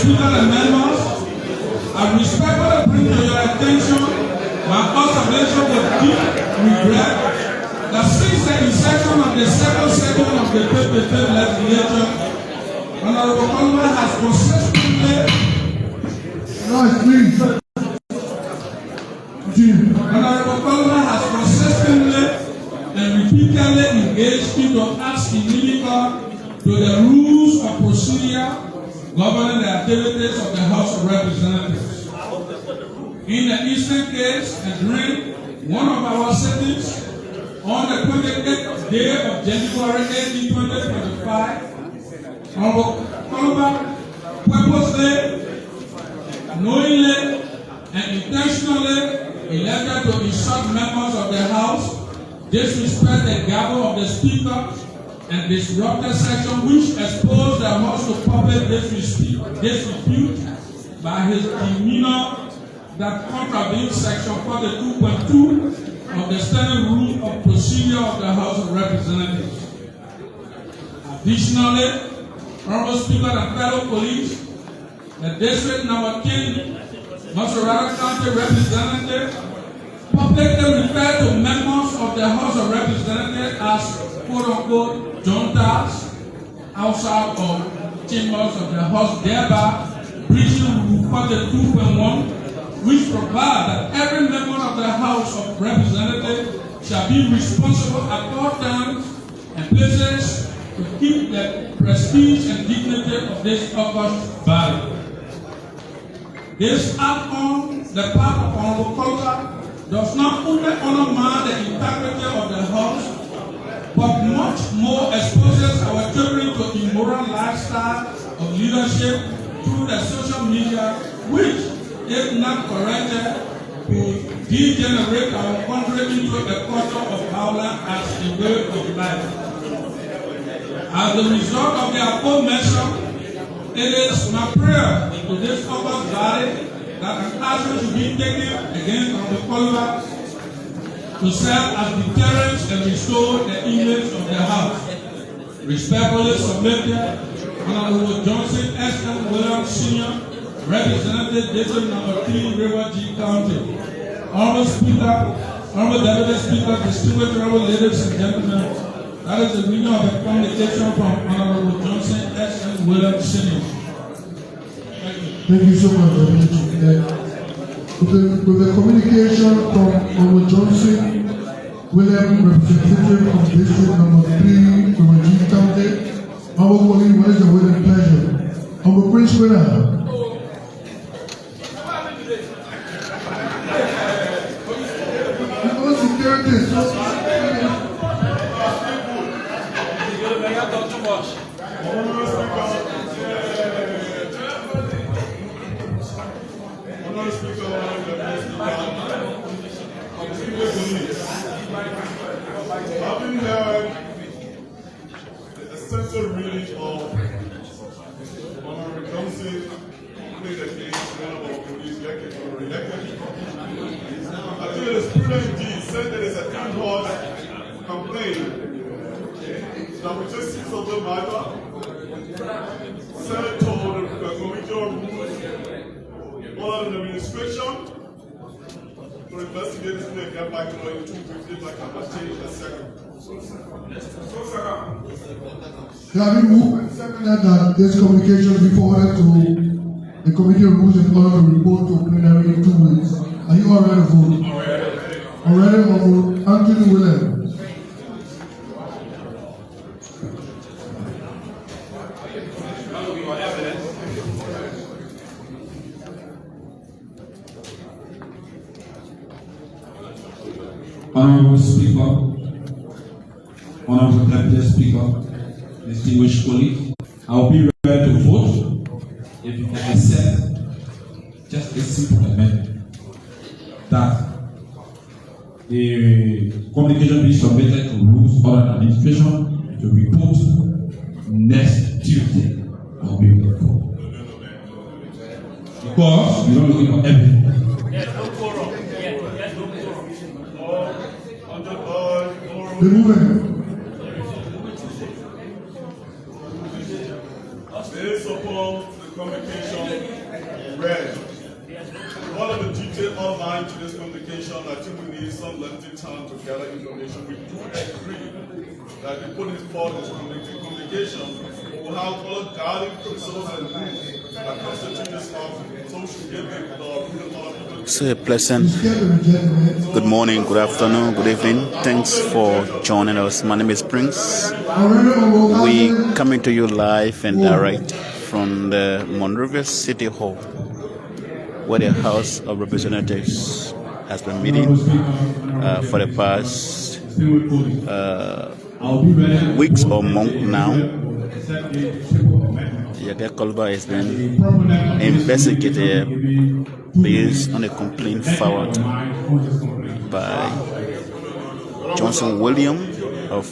Speaker and members, I respectfully bring to your attention my observation with deep regret that since the inception of the second session of the 25th legislature, Honorable Kolubah has consistently and repeatedly engaged into acts inimical to the rules of procedure governing the activities of the House of Representatives. In the instant case, and during one of our sittings on the 28th day of January 18, 2025, Honorable Kolubah purposely, knowingly, and intentionally elected to insult members of the House, disrespect the gavel of the Speaker, and disrupt the session which exposed the House to public disrepute by his demeanor that contravenes Section 42.2 of the Standing Rule of Procedure of the House of Representatives. Additionally, Honorable Speaker and fellow colleagues, the District Number 10 Montserrat County Representative publicly referred to members of the House of Representatives as quote-unquote juntas outside of chambers of the House, thereby breaching Rule 42.1, which provides that every member of the House of Representatives shall be responsible at all times and places to keep the prestige and dignity of this august body. This act on the part of Honorable Kolubah does not only undermine the integrity of the House, but much more exposes our children to immoral lifestyle of leadership through the social media, which, if not corrected, will degenerate our country into a culture of violence as a way of life. As a result of the aforementioned, it is my prayer to this august body that an action should be taken against Honorable Kolubah to serve as deterrence and restore the image of the House. Respectfully submitted, Honorable Johnson S.M. Williams Sr., Representative District Number 3, River G County. Honorable Speaker, Honorable Deputy Speaker, distinguished honorable ladies and gentlemen, that is the reading of a communication from Honorable Johnson S.M. Williams Sr. Thank you so much, with the communication from Honorable Johnson William, representative of District Number 3, River County. Honorable colleague, what is the will and pleasure? Honorable Prince Winner. Having heard the essential reading of Honorable Johnson, plead against one of our police Yekeh Kolubah, I think it is prudent indeed, said there is a in-house complaint that we just seize of the matter, send it to the Committee on Rules, order the administration to investigate this and get back to law in 250 like I change the second. Having moved and seconded that this communication be forwarded to the Committee on Rules and order to report to plenary in 2 weeks. Are you all ready to vote? Already, Honorable Anthony Williams. Honorable Speaker, Honorable Deputy Speaker, distinguished colleagues, I will be ready to vote if you can accept just a simple amendment that the communication be submitted to Rules Order Administration to report next Tuesday. I will be ready to vote because we are looking for evidence. Based upon the communication read. One of the details online to this communication, I think we need some lengthy time to gather information. We do agree that the put it forward this communication will have all guiding principles and rules that constitute this office. So we should give it So a pleasant good morning, good afternoon, good evening. Thanks for joining us. My name is Prince. We coming to you live and direct from the Monrovia City Hall, where the House of Representatives has been meeting for the past weeks or months now. Yekeh Kolubah has been investigated based on a complaint filed by Johnson William of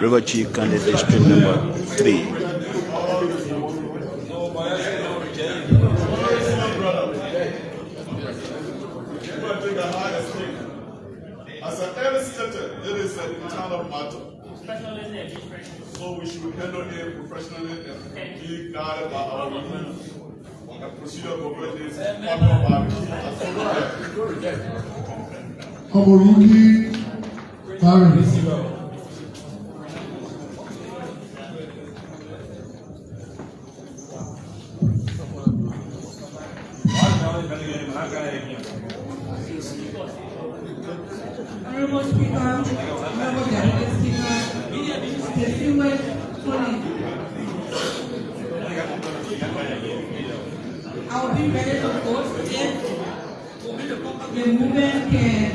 River G County District Number 3. As I ever stated, it is an internal matter. So we should handle it professionally and be guided by our rules. The procedure government is followed by Omoruki Paris. Honorable Speaker, Honorable Deputy Speaker, distinguished colleagues, I will be ready to vote if the movement can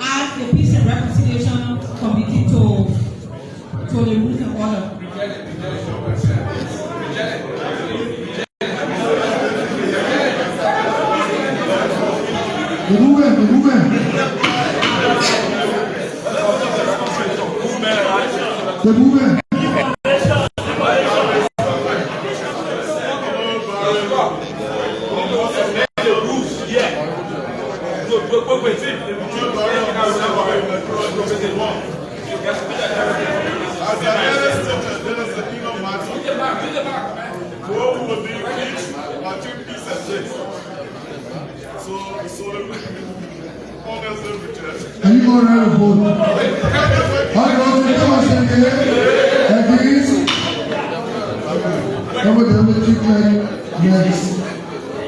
ask the Peace and Reconciliation Committee to the rules and order. The movement. Are you all right to vote? How do you come and say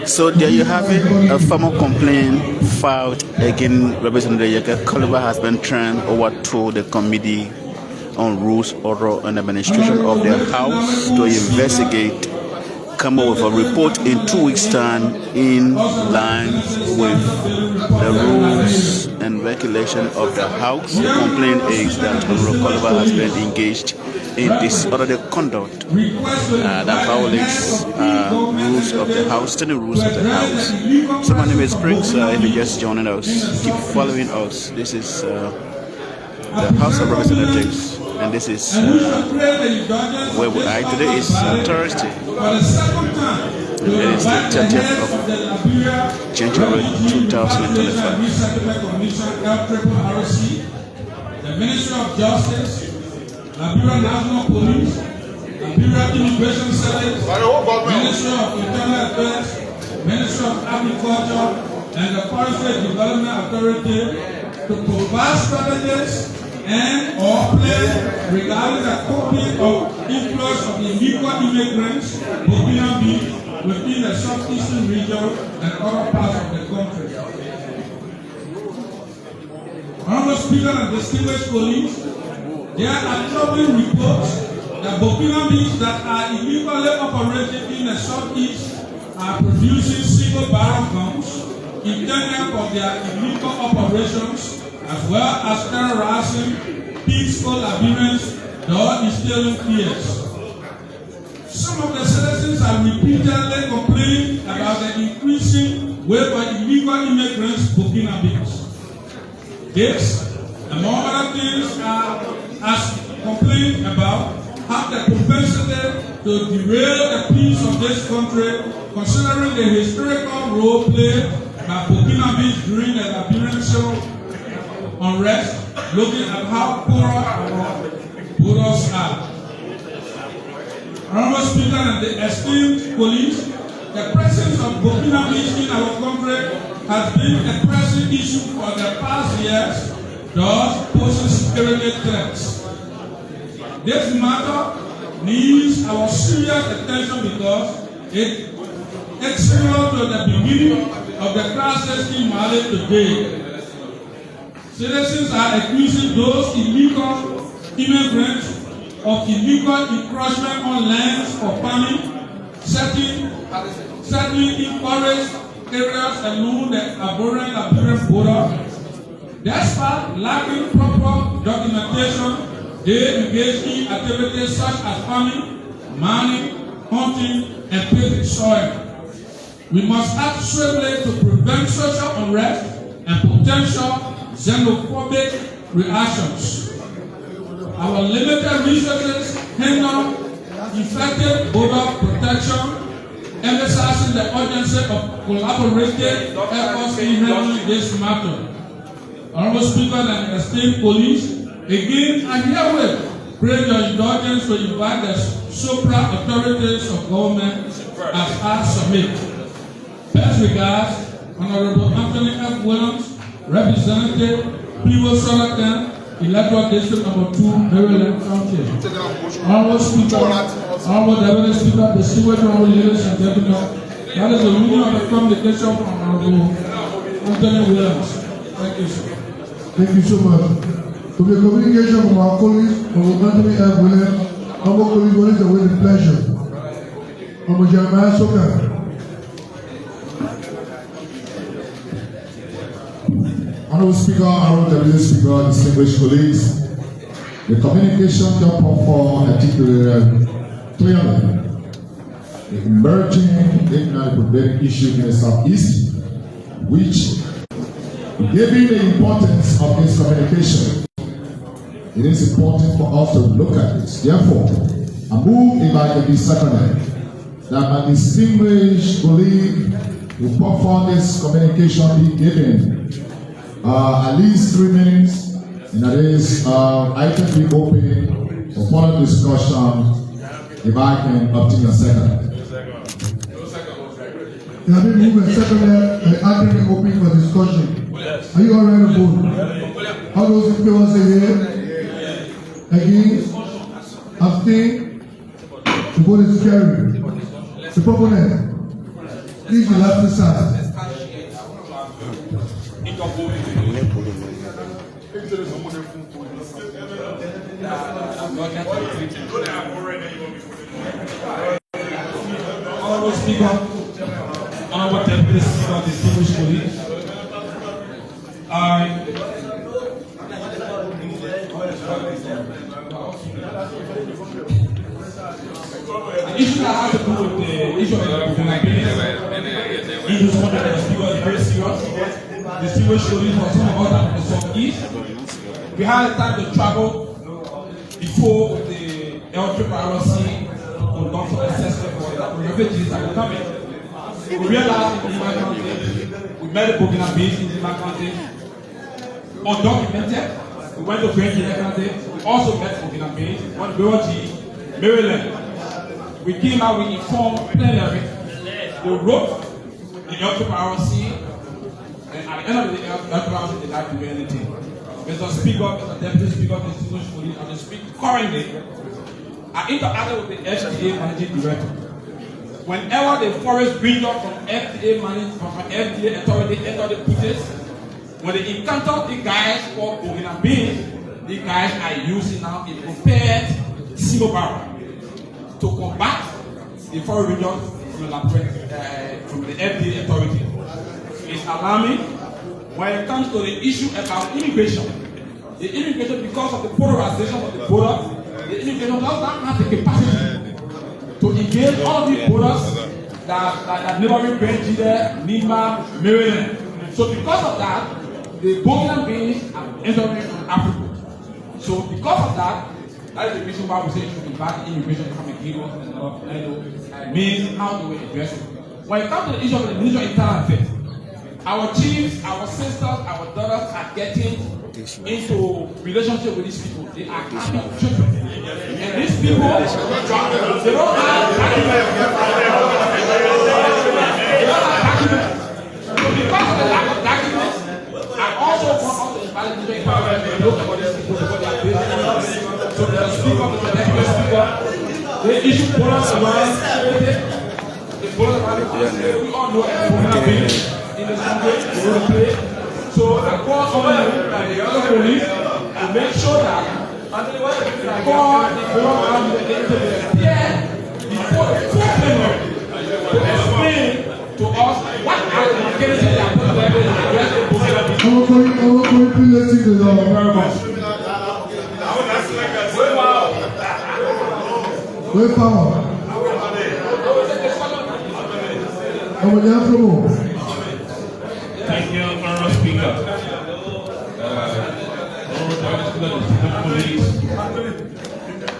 So there you have it, a formal complaint filed against Representative Yekeh Kolubah has been turned over to the Committee on Rules, Order and Administration of the House to investigate, come up with a report in 2 weeks' time in line with the rules and regulation of the House. The complaint is that Yekeh Kolubah has been engaged in disorderly conduct that violates rules of the House, standing rules of the House. So my name is Prince. If you're just joining us, keep following us. This is the House of Representatives, and this is where we are. Today is Thursday. It is the 30th of January 2025. The Ministry of Justice, Liberia National Police, Liberia Immigration Service, Ministry of Internal Affairs, Ministry of Agriculture, and the Forestry Development Authority to provide strategies and or plans regarding the coping of influx of illegal immigrants within the southeastern region and other parts of the country. Honorable Speaker and distinguished colleagues, there are troubling reports that Burkina that are illegally operating in the southeast are producing single barrel guns intended for their illegal operations, as well as terrorizing peaceful Liberians, though instilling fears. Some of the citizens are repeatedly complaining about the increasing wave of illegal immigrants Burkina Faso. This, among other things, as complained about, have the propensity to derail the peace of this country, considering the historical role played by Burkina Faso during the Liberian civil unrest, looking at how poor our borders are. Honorable Speaker and the esteemed colleagues, the presence of Burkina Faso in our country has been a pressing issue for the past years, thus posing security threats. This matter needs our serious attention because it's similar to the beginning of the crisis in Mali today. Citizens are accusing those illegal immigrants of illegal encroachment on lands for farming, settling in forest areas along the Liberian border. Despite lacking proper documentation, they engage in activities such as farming, mining, hunting, and paving soil. We must act swiftly to prevent social unrest and potential xenophobic reactions. Our limited resources hinder effective border protection, emphasizing the urgency of collaborative efforts in handling this matter. Honorable Speaker and esteemed colleagues, again I herewith pray your indulgence to invite the supra authorities of government as I submit. Best regards, Honorable Anthony F. Williams, Representative, Pivo Solakan, Electoral District Number 2, Maryland County. Honorable Speaker, Honorable Deputy Speaker, distinguished honorable ladies and gentlemen, that is the reading of the communication from Honorable Anthony Williams. Thank you, sir. Thank you so much. To the communication from our colleagues, Honorable Anthony F. Williams, honorable colleagues, what is the with pleasure? Honorable Jeremiah Soka. Honorable Speaker, Honorable Deputy Speaker, distinguished colleagues, the communication therefore articulated clearly the emerging economic issue in the Southeast, which, given the importance of this communication, it is important for us to look at it. Therefore, I move if I can be seconded that my distinguished colleague who put forward this communication be given at least 3 minutes, and that is item be open for further discussion. If I can obtain a second. You have been moved and seconded and item be open for discussion. Are you all ready to vote? All those in favor say yea. Against? Abstain? The vote is carried. The proponent, please the left side. Honorable Speaker, Honorable Deputy Speaker, distinguished colleagues, the issue that has to do with the issue of the in this country, the Speaker is very serious. Distinguished colleagues from some of us from the Southeast, we had a time to travel before the LRRC conduct some assessment for the refugees that were coming. We realized in my country, we met the Burkina Faso in my country, undocumented. We went to Grand country, we also met Burkina Faso, went to BOG, Maryland. We came out, we informed plenary, they wrote the LRRC, and at the end of the LRRC, they didn't do anything. Mr. Speaker, Mr. Deputy Speaker, distinguished colleagues, I will speak currently. I interacted with the FDA Managing Director. Whenever the forest ranger from FDA authority enter the places, when they encounter the guys for Burkina Faso, the guys are using now a prepared single barrel to combat the forest ranger from the FDA authority. It's alarming when it comes to the issue about immigration. The immigration, because of the polarization of the border, the immigration does not have the capacity to engage all the borders that neighboring Nigeria, Nima, Maryland. So because of that, the Burkina Faso are entering Africa. So because of that, that is the reason why we say you should invite immigration to come and give us means how do we address it. When it comes to the issue of the Ministry of Internal Affairs, our chiefs, our sisters, our daughters are getting into relationship with these people. They are having children. And these people, they don't have documents. So because of the lack of documents, I also want all the management power to look at what these people what they are building. So the speaker, the deputy speaker, they issue bonus around everything. The bonus around we all know everything in the country, they want to play. So I call on you and the other police to make sure that God will allow you to appear before the full plenary to explain to us what are the mechanisms that are put together to address the problem. I will please let you go. Very much. Wait, power. I will have to move. Thank you, Honorable Speaker.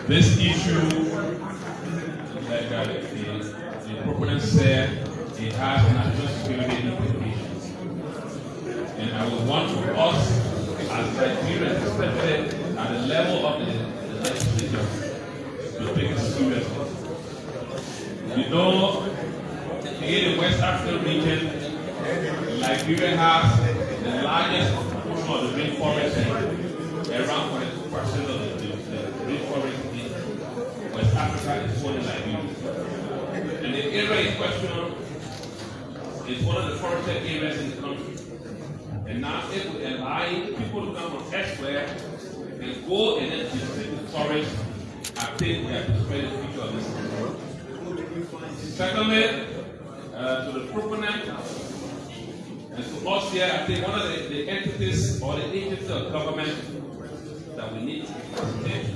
This issue, like the proponent said, it has national security implications. And I would want for us, as Nigerians, especially at the level of the legislature, to take it seriously. You know, in the West African region, Liberia has the largest portion of the rainforest, around 42% of the rainforest in West Africa is sold in Liberia. And the area in question is one of the forested areas in the country. And now it will allow people to come from elsewhere and go and then visit the forest and take their prosperity future of this country. Secondly, to the proponent, and to us here, I think one of the entities or the agencies of government that we need to facilitate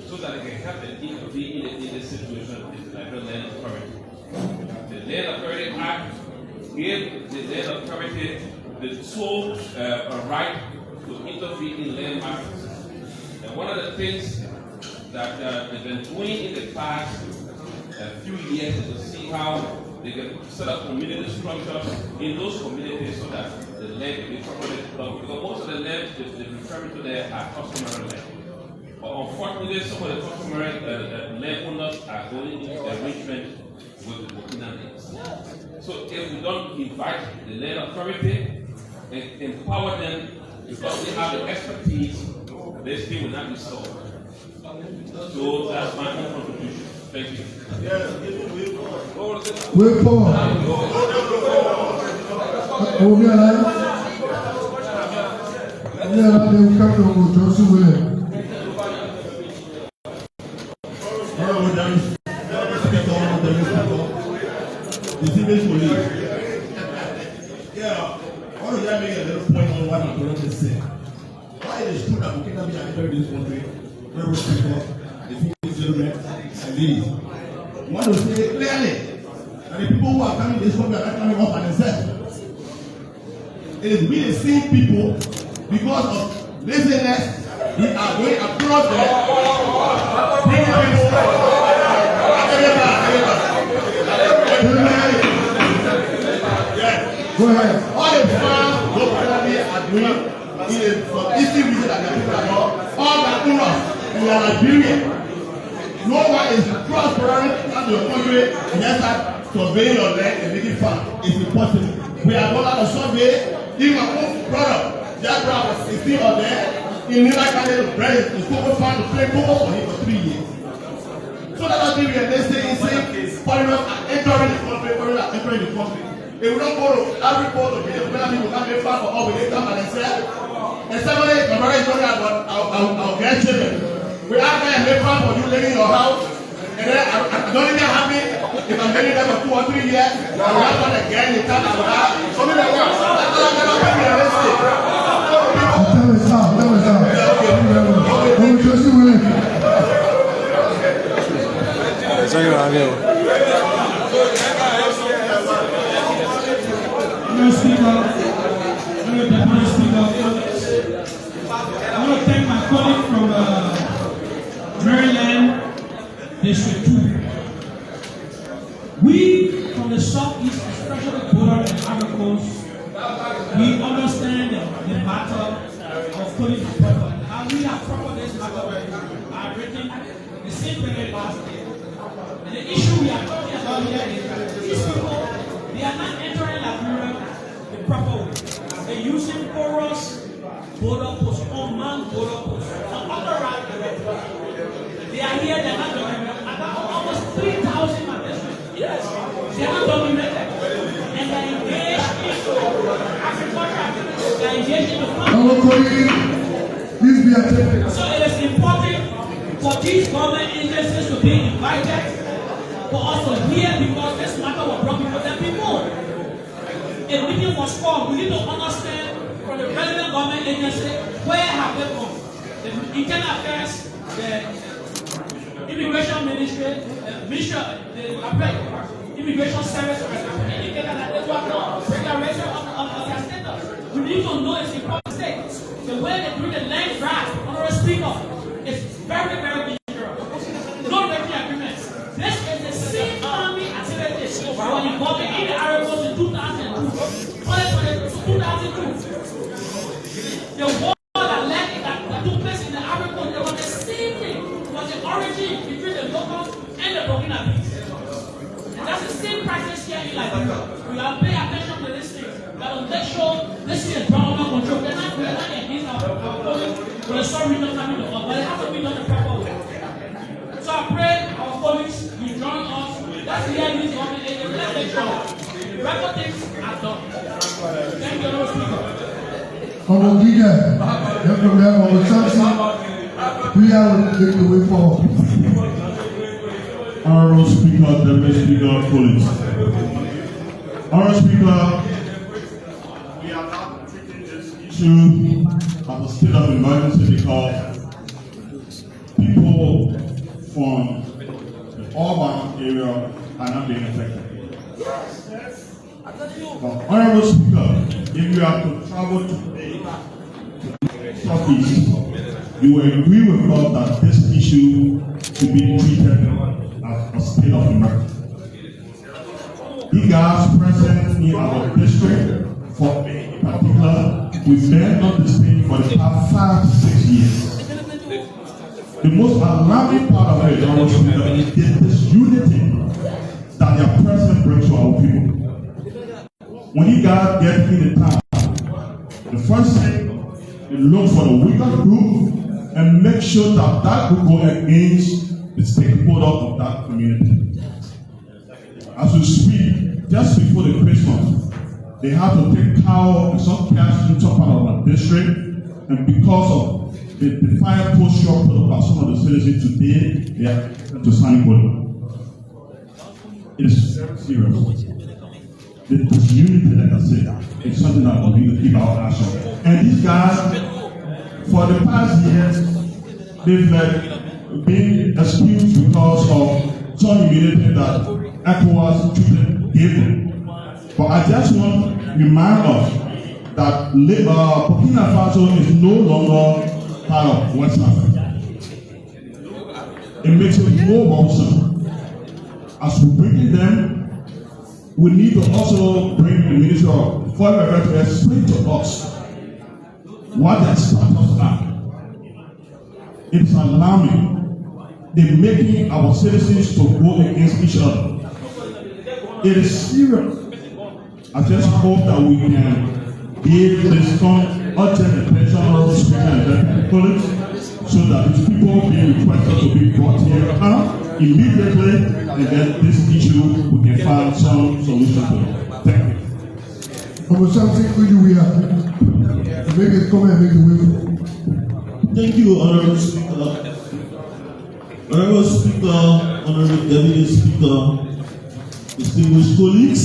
so that they can help them intervene in this situation is the Liberia Land Authority. The Land Authority Act gave the Land Authority the sole right to intervene in land matters. And one of the things that they've been doing in the past few years is to see how they can set up community structures in those communities so that the land can be properly developed. Because most of the land they refer to there are customary land. But unfortunately, some of the customary landowners are going into arrangement with the Burkina lands. So if we don't invite the land authority and empower them because they have the expertise, this thing will not be solved. So that's my own contribution. Thank you. Wait, Paul. I will be alive. They will come to Johnson William. Distinguished colleagues. Yeah, I want to make a little point on what my brother said. Why it is true that we cannot be anywhere in this country, Honorable Speaker, distinguished gentlemen and ladies. We want to say clearly that the people who are coming to this country are not coming up and themselves. It is we the same people because of laziness. We are going across the Go ahead. all the farms locally are doing is for easy reason that the people are not. All the owners in Liberia. No one is cross-border out your country and just start surveying your land and making farm. It's impossible. We are going to survey. If my own brother, that brother was 16 or there, he never carried the bread to Coco farm to play Coco for him for 3 years. So that doesn't mean they say foreigners are entering the country, foreigners are entering the country. If we don't go to every port of the people can't make farm for all we come and say, and somebody my brother is talking about our grandchildren. We are going to make farm for you living in your house, and then I don't even happy if I'm living there for 2 or 3 years. I will not want to get in the town and that. So maybe that's not be realistic. That was out. Johnson William. Deputy Speaker, I want to thank my colleague from Maryland, District 2. We from the Southeast, especially Border and Ivory Coast, we understand the matter of police department. And we have covered this matter by written the same thing last year. And the issue we are talking about here is that these people, they are not entering Liberia the proper way. They're using porous border posts, unmanned border posts, unauthorized border posts. They are here, they're not documented. About almost 3,000 magistrates. Yes, they're not documented. And they're engaged in agricultural activities. They're engaged in the farming. Please be attentive. So it is important for these government agencies to be invited for us to hear, because this matter was brought before them before. A meeting was called. We need to understand from the relevant government agency where have they come. The Internal Affairs, the Immigration Ministry, the Immigration Service indicated that they were not declaration of their status. We need to know it's important state. The way they do the land grab under a speaker is very, very dangerous. No refugee agreements. This is the same army activities that were involved in the Arab Wars in 2002. 2002. The war that took place in the Arab Wars, it was the same thing. It was the origin between the locals and the Burkinabes. And that's the same practice here in Liberia. We are paying attention to these things. We have to make sure this is ground under control. We're not against our colleagues. We're sorry not coming to us, but it has to be done the proper way. So I pray our colleagues will join us. That's the idea this government agency. Let's make sure the record things are done. Thank you, Lord Speaker. Honorable Yekeh, then from there, Honorable Samson, we are take the way forward. Honorable Speaker, Deputy Speaker, colleagues. Honorable Speaker, we are not treating this issue as a state of emergency because people from the urban area are not being affected. But Honorable Speaker, if you are to travel today to Southeast, you will agree with us that this issue should be treated as a state of emergency. The guys present in our district, for in particular, we've been on this thing for the past 5 to 6 years. The most alarming part of it, Honorable Speaker, is this unity that their president brings to our people. When you guys get in the town, the first thing, you look for the weaker group and make sure that that group go against the stakeholder of that community. As we speak, just before the Christmas, they have to take cow and some cash into part of our district, and because of the defiant posture put up by some of the citizens today, they are to sign it. It is very serious. This unity, like I said, is something that we need to keep our eyes on. And these guys, for the past years, they've been excused because of some immunity that ECOWAS gave them. But I just want to remind us that Burkina Faso is no longer part of West Africa. It makes it more worrisome. As we bring them, we need to also bring the Minister of Foreign Affairs to explain to us what their status are. It's alarming. They're making our citizens to go against each other. It is serious. I just hope that we can give this urgent attention Honorable Speaker and colleagues so that these people being requested to be brought here immediately, and then this issue we can find some solution to it. Thank you. Honorable Samson, who do we have? Make it come and make the way. Thank you, Honorable Speaker. Honorable Speaker, Honorable Deputy Speaker, distinguished colleagues,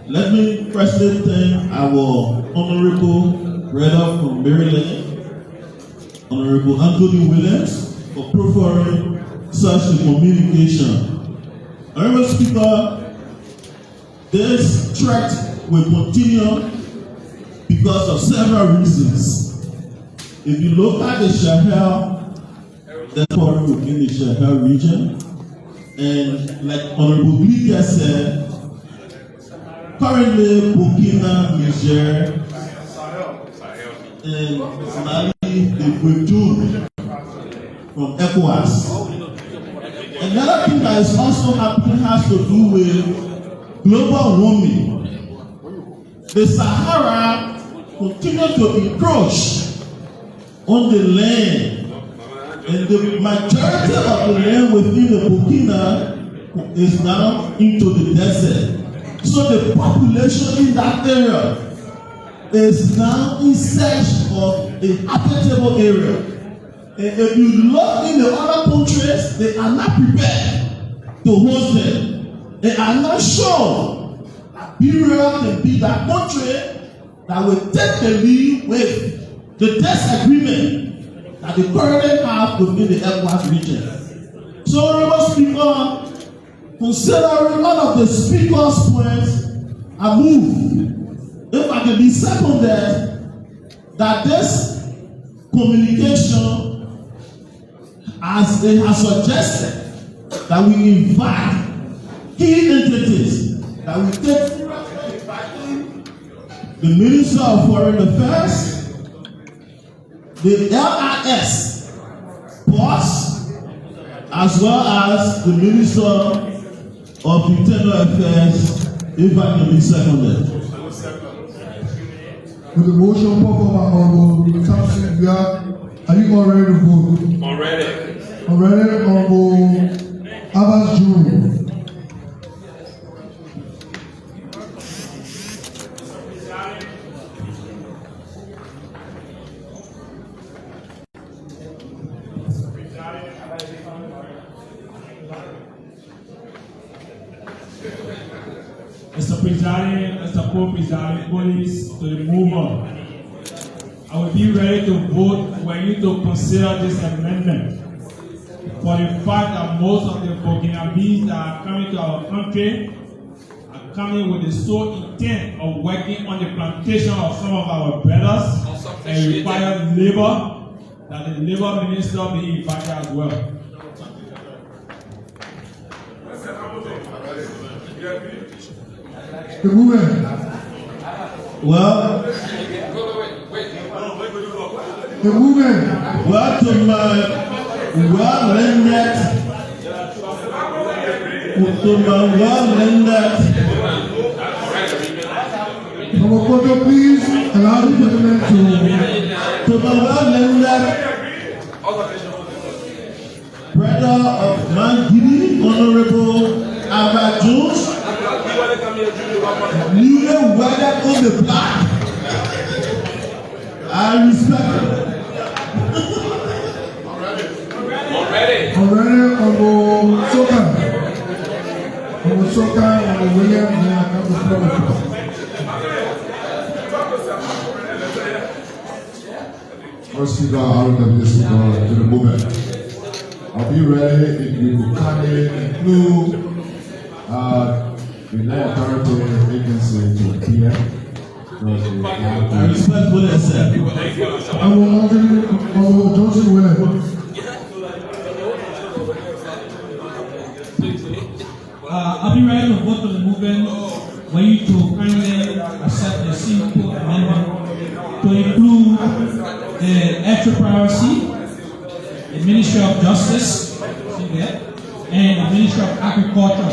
let me firstly thank our Honorable Brother from Maryland, Honorable Anthony Williams, for preferring such a communication. Honorable Speaker, this threat will continue because of several reasons. If you look at the Sahel, the foreign within the Sahel region, and like Honorable Yekeh said, currently Burkina, Niger, and Mali, they withdrew from ECOWAS. Another thing that is also happening has to do with global warming. The Sahara continues to encroach on the land, and the majority of the land within the Burkina is now into the desert. So the population in that area is now in search of a habitable area. And if you look in the other countries, they are not prepared to host them. They are not sure that Liberia can be that country that will take the lead with the disagreement that they currently have within the ECOWAS region. So, Honorable Speaker, considering all of the Speaker's points, I move, if I can be seconded, that this communication, as it has suggested, that we invite key entities, that we take the Minister of Foreign Affairs, the LRS boss, as well as the Minister of Internal Affairs, if I can be seconded. With the motion put forward by Honorable Thompson, are you all ready to vote? Already. Already, Honorable Abbas Jr. Mr. Presiding, Mr. Co-Presiding, police to the mover. I will be ready to vote when you to consider this amendment. For the fact that most of the Burkinabés that are coming to our country are coming with the sole intent of working on the plantation of some of our brothers and require labor, that the labor minister be invited as well. The movement. Well, The movement. well, to my well-rendered, Honorable Koto, please allow the gentleman to my well-rendered brother of Mangidi, Honorable Abba Jones, newly wedded on the block. I respect him. Already, Honorable Soka. Honorable Soka, Honorable William, and Honorable Flores. First speaker, RWD speaker, to the movement. I'll be ready if you can include the land authority agency to appear. I respectfully accept. Honorable Johnson William. I'll be ready to vote on the movement when you to kindly accept the simple amendment to include the extra privacy, the Ministry of Justice, see there, and the Ministry of Agriculture.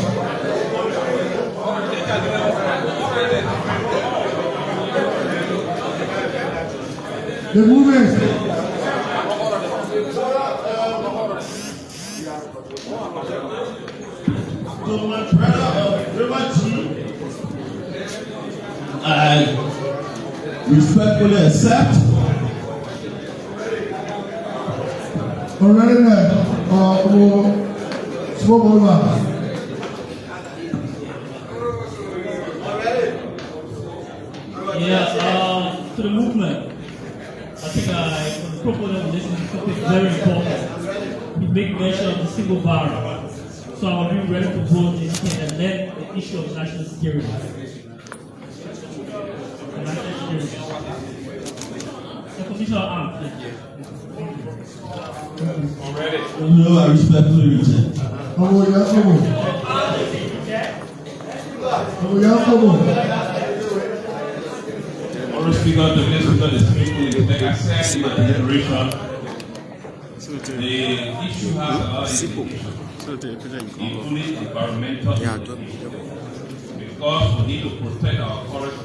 The movement. To my brother of River G, I respectfully accept. Already there. Smoke over. Yeah, to the movement. I think for the proposal of this is something very important. We make mention of the single barrel. So I will be ready to vote this thing and then the issue of national security. The Commissioner Arm, thank you. No, I respectfully reject. Honorable Yakobo. Honorable Yakobo. Honorable Speaker, the next speaker is speaking. Like I said in the deliberation, the issue has a lot of implications. including environmental because we need to protect our forest.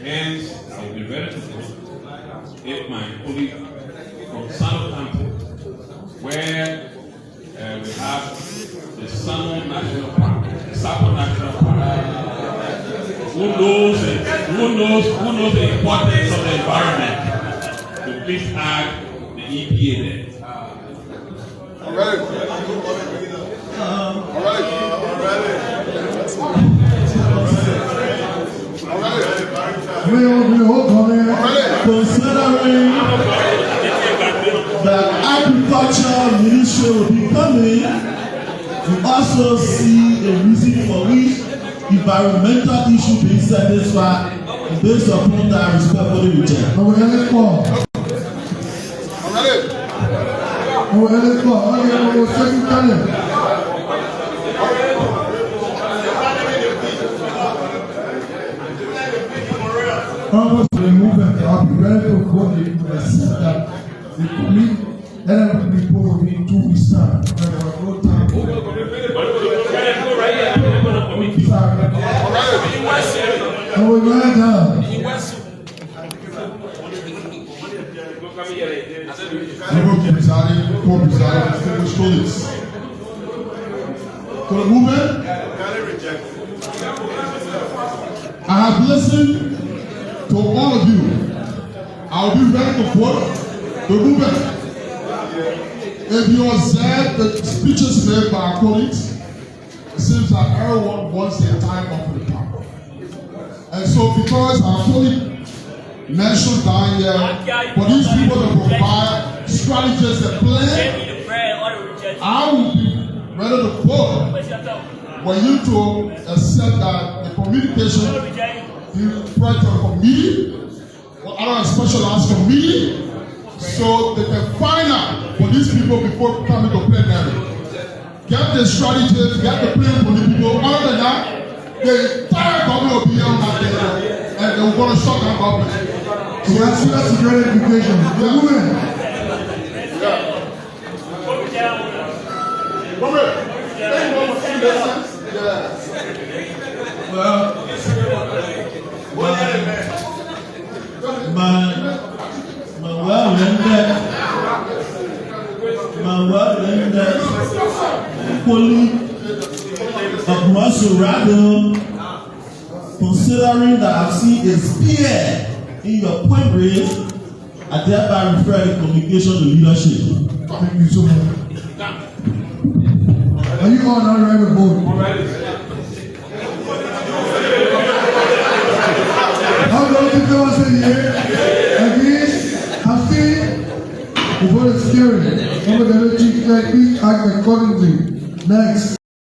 Hence, I will be ready to vote if my colleague from Sano Temple, where we have the Sano National Park, the Sapo National Park. Who knows the importance of the environment? To please add the EPA there. Considering that agriculture ministry will be coming, we also see a reason for which environmental issue being satisfied based upon that respectfully reject. Almost the movement, I'll be ready to vote to accept that the complete NLP report will be in 2 weeks' time. There was no time. And we're going down. Distinguished colleagues. To the movement, I have listened to all of you. I will be ready to vote the movement. If you observe the speeches made by our colleagues, it seems that everyone wants their time off in the park. And so because our colleague mentioned down here, for these people to provide strategies and plans, I will be ready to vote for you to accept that the communication, the project committee, or other specialized committee, so they can find out for these people before coming to plenary. Get the strategies, get the plan for the people. Other than that, the entire government will be on that day, and they will want to shut down government. So that's a great education. The women. Well, my well-learned colleague of Masurado, considering that I've seen a spear in your point raised, I thereby refer the communication to leadership. Thank you so much. Are you all not ready to vote? How long did you say here? Again, abstain. The vote is carried. Number the chief, please act accordingly. Next.